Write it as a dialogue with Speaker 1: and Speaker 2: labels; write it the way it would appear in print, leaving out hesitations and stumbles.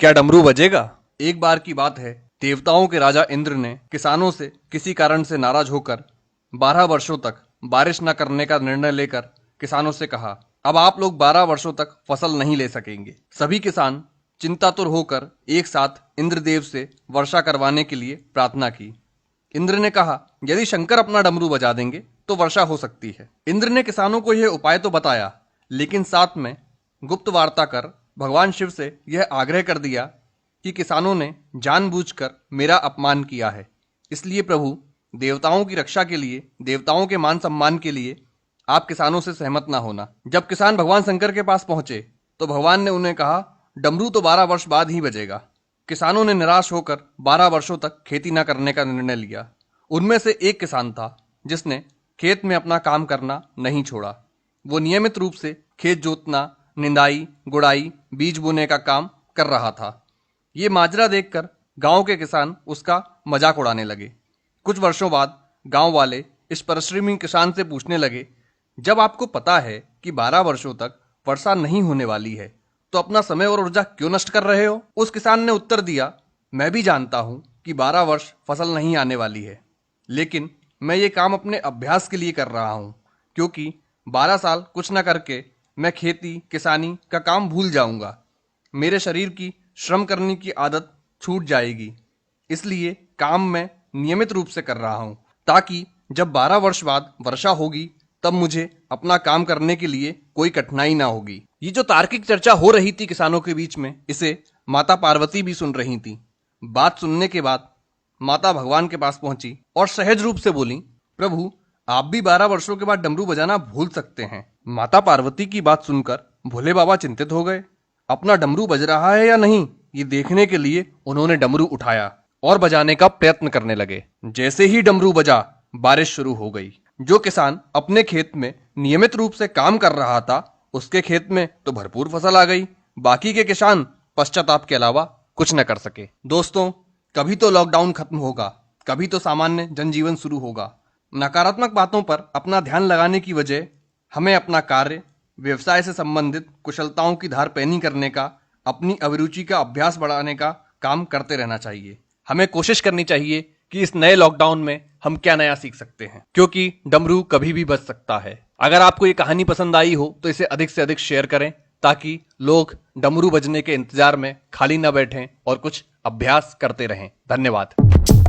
Speaker 1: क्या डमरू बजेगा? एक बार की बात है, देवताओं के राजा इंद्र ने किसानों से किसी कारण से नाराज होकर 12 वर्षों तक बारिश न करने का निर्णय लेकर किसानों से कहा, अब आप लोग 12 वर्षों तक फसल नहीं ले सकेंगे। सभी किसान चिंतातुर होकर एक साथ इंद्रदेव से वर्षा करवाने के लिए प्रार्थना की। इंद्र ने कहा, यदि शंकर अपना डमरू बजा देंगे तो वर्षा हो सकती है। इंद्र ने किसानों को यह उपाय तो बताया, लेकिन साथ में गुप्त वार्ता कर भगवान शिव से यह आग्रह कर दिया कि किसानों ने जानबूझकर मेरा अपमान किया है, इसलिए प्रभु देवताओं की रक्षा के लिए, देवताओं के मान सम्मान के लिए आप किसानों से सहमत ना होना। जब किसान भगवान शंकर के पास पहुंचे तो भगवान ने उन्हें कहा, डमरू तो 12 वर्ष बाद ही बजेगा। किसानों ने निराश होकर 12 वर्षों तक खेती न करने का निर्णय लिया। उनमें से एक किसान था जिसने खेत में अपना काम करना नहीं छोड़ा। वो नियमित रूप से खेत जोतना, निंदाई, गुड़ाई, बीज बोने का काम कर रहा था। ये माजरा देखकर गांव के किसान उसका मजाक उड़ाने लगे। कुछ वर्षों बाद गांव वाले इस परिश्रमी किसान से पूछने लगे, जब आपको पता है कि 12 वर्षों तक वर्षा नहीं होने वाली है, तो अपना समय और ऊर्जा क्यों नष्ट कर रहे हो? उस किसान ने उत्तर दिया, मैं भी जानता हूं कि 12 वर्ष फसल नहीं आने वाली है, लेकिन मैं ये काम अपने अभ्यास के लिए कर रहा हूं, क्योंकि 12 साल कुछ न करके मैं खेती किसानी का काम भूल जाऊंगा। मेरे शरीर की श्रम करने की आदत छूट जाएगी, इसलिए काम मैं नियमित रूप से कर रहा हूं, ताकि जब 12 वर्ष बाद वर्षा होगी तब मुझे अपना काम करने के लिए कोई कठिनाई ना होगी। ये जो तार्किक चर्चा हो रही थी किसानों के बीच में, इसे माता पार्वती भी सुन रही थी। बात सुनने के बाद माता भगवान के पास पहुंची और सहज रूप से बोली, प्रभु आप भी 12 वर्षों के बाद डमरू बजाना भूल सकते हैं। माता पार्वती की बात सुनकर भोले बाबा चिंतित हो गए। अपना डमरू बज रहा है या नहीं, ये देखने के लिए उन्होंने डमरू उठाया और बजाने का प्रयत्न करने लगे। जैसे ही डमरू बजा, बारिश शुरू हो गई। जो किसान अपने खेत में नियमित रूप से काम कर रहा था, उसके खेत में तो भरपूर फसल आ गई। बाकी के किसान पश्चाताप के अलावा कुछ न कर सके। दोस्तों, कभी तो लॉकडाउन खत्म होगा, कभी तो सामान्य जनजीवन शुरू होगा। नकारात्मक बातों पर अपना ध्यान लगाने की वजह हमें अपना कार्य, व्यवसाय से संबंधित कुशलताओं की धार पैनी करने का, अपनी अभिरुचि का अभ्यास बढ़ाने का काम करते रहना चाहिए। हमें कोशिश करनी चाहिए कि इस नए लॉकडाउन में हम क्या नया सीख सकते हैं, क्योंकि डमरू कभी भी बज सकता है। अगर आपको ये कहानी पसंद आई हो तो इसे अधिक से अधिक शेयर करें, ताकि लोग डमरू बजने के इंतजार में खाली न बैठें और कुछ अभ्यास करते रहें। धन्यवाद।